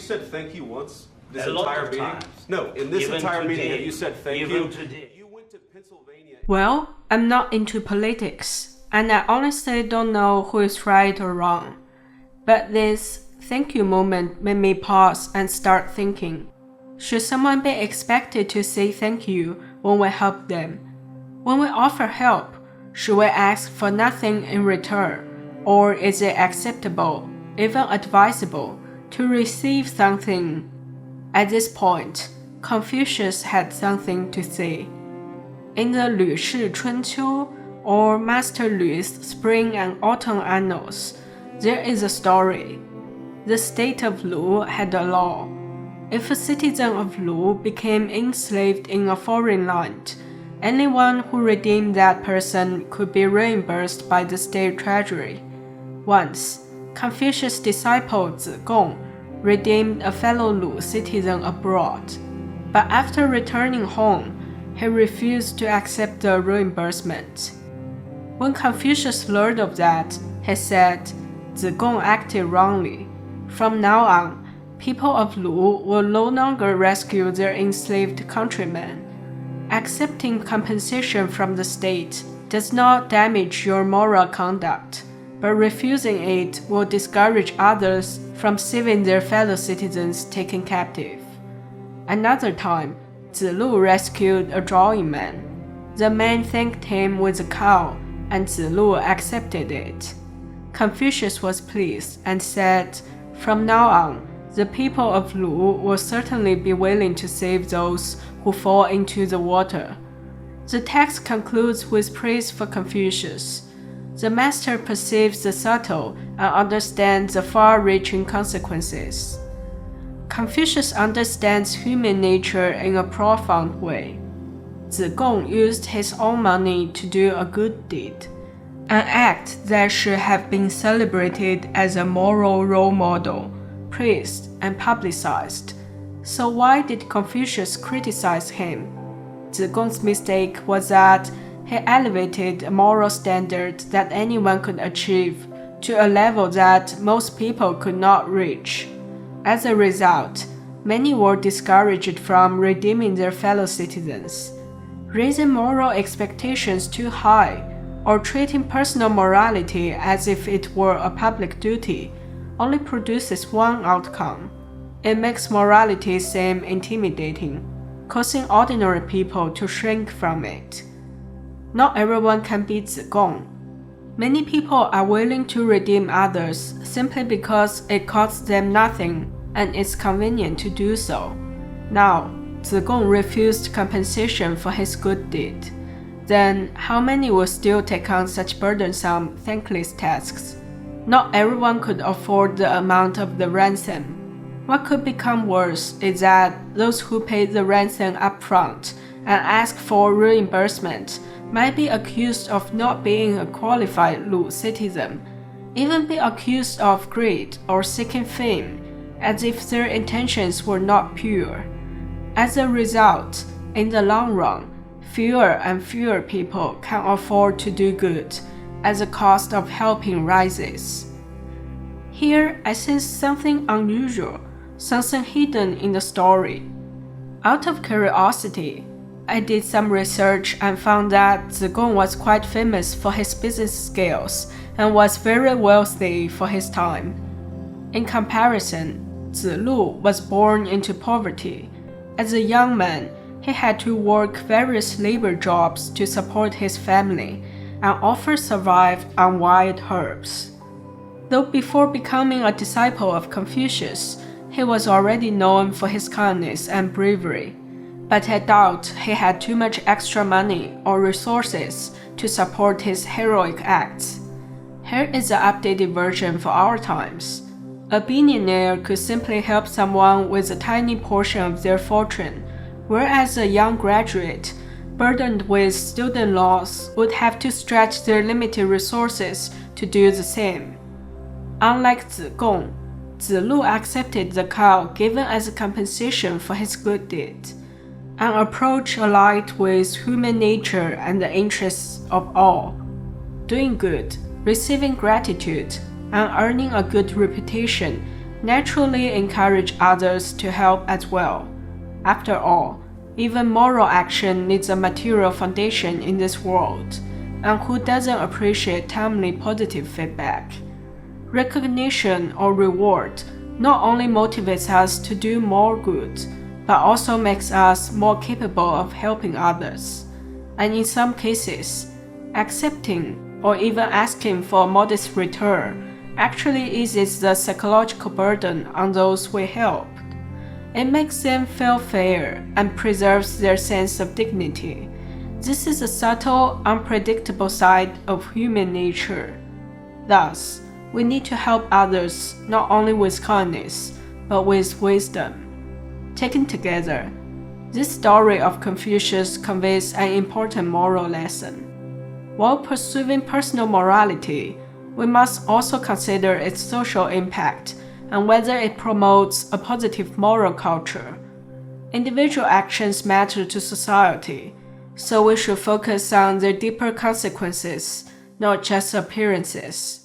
said thank you once this A lot entire of meeting? times. No, in this Even entire meeting, today. have you said thank Even you? today. You went to Pennsylvania. Well, I'm not into politics, and I honestly don't know who is right or wrong. But this thank you moment made me pause and start thinking. Should someone be expected to say thank you when we help them? When we offer help, should we ask for nothing in return? Or is it acceptable, even advisable, to receive something? At this point, Confucius had something to say. In the Lüshi春秋, or Master Lü's Spring and Autumn Annals, there is a story. The state of Lu had a law. If a citizen of Lu became enslaved in a foreign land, anyone who redeemed that person could be reimbursed by the state treasury. Once, Confucius' disciple Zigong redeemed a fellow Lu citizen abroad, but after returning home, he refused to accept the reimbursement. When Confucius learned of that, he said, Zigong acted wrongly. From now on, people of Lu will no longer rescue their enslaved countrymen. Accepting compensation from the state does not damage your moral conduct, but refusing it will discourage others from saving their fellow citizens taken captive. Another time, Zilu rescued a drawing man. The man thanked him with a cow, and Zilu accepted it. Confucius was pleased and said, from now on, the people of Lu will certainly be willing to save those who fall into the water. The text concludes with praise for Confucius. The master perceives the subtle and understands the far-reaching consequences. Confucius understands human nature in a profound way. Zigong used his own money to do a good deed, an act that should have been celebrated as a moral role model, praised and publicized. So why did Confucius criticize him? Zigong's mistake was that he elevated a moral standard that anyone could achieve to a level that most people could not reach. As a result, many were discouraged from redeeming their fellow citizens. Raising moral expectations too high, or treating personal morality as if it were a public duty, only produces one outcome. It makes morality seem intimidating, causing ordinary people to shrink from it. Not everyone can be Zigong. Many people are willing to redeem others simply because it costs them nothing and it's convenient to do so. Now, Zigong refused compensation for his good deed. Then, how many will still take on such burdensome, thankless tasks? Not everyone could afford the amount of the ransom. What could become worse is that those who paid the ransom upfront and asked for reimbursement might be accused of not being a qualified Lu citizen, even be accused of greed or seeking fame, as if their intentions were not pure. As a result, in the long run, fewer and fewer people can afford to do good as the cost of helping rises. Here I sense something unusual, something hidden in the story. Out of curiosity, I did some research and found that Zigong was quite famous for his business skills and was very wealthy for his time. In comparison, Zilu was born into poverty. As a young man, he had to work various labor jobs to support his family and often survived on wild herbs. Though before becoming a disciple of Confucius, he was already known for his kindness and bravery, but I doubt he had too much extra money or resources to support his heroic acts. Here is the updated version for our times. A billionaire could simply help someone with a tiny portion of their fortune, whereas a young graduate, burdened with student loans, would have to stretch their limited resources to do the same. Unlike Zigong, Zilu accepted the cow given as a compensation for his good deed, an approach aligned with human nature and the interests of all. Doing good, receiving gratitude, and earning a good reputation naturally encourage others to help as well. After all, even moral action needs a material foundation in this world, and who doesn't appreciate timely positive feedback? Recognition or reward not only motivates us to do more good, but also makes us more capable of helping others. And in some cases, accepting or even asking for a modest return actually eases the psychological burden on those we help. It makes them feel fair and preserves their sense of dignity. This is a subtle, unpredictable side of human nature. Thus, we need to help others not only with kindness, but with wisdom. Taken together, this story of Confucius conveys an important moral lesson. While pursuing personal morality, we must also consider its social impact and whether it promotes a positive moral culture. Individual actions matter to society, so we should focus on their deeper consequences, not just appearances.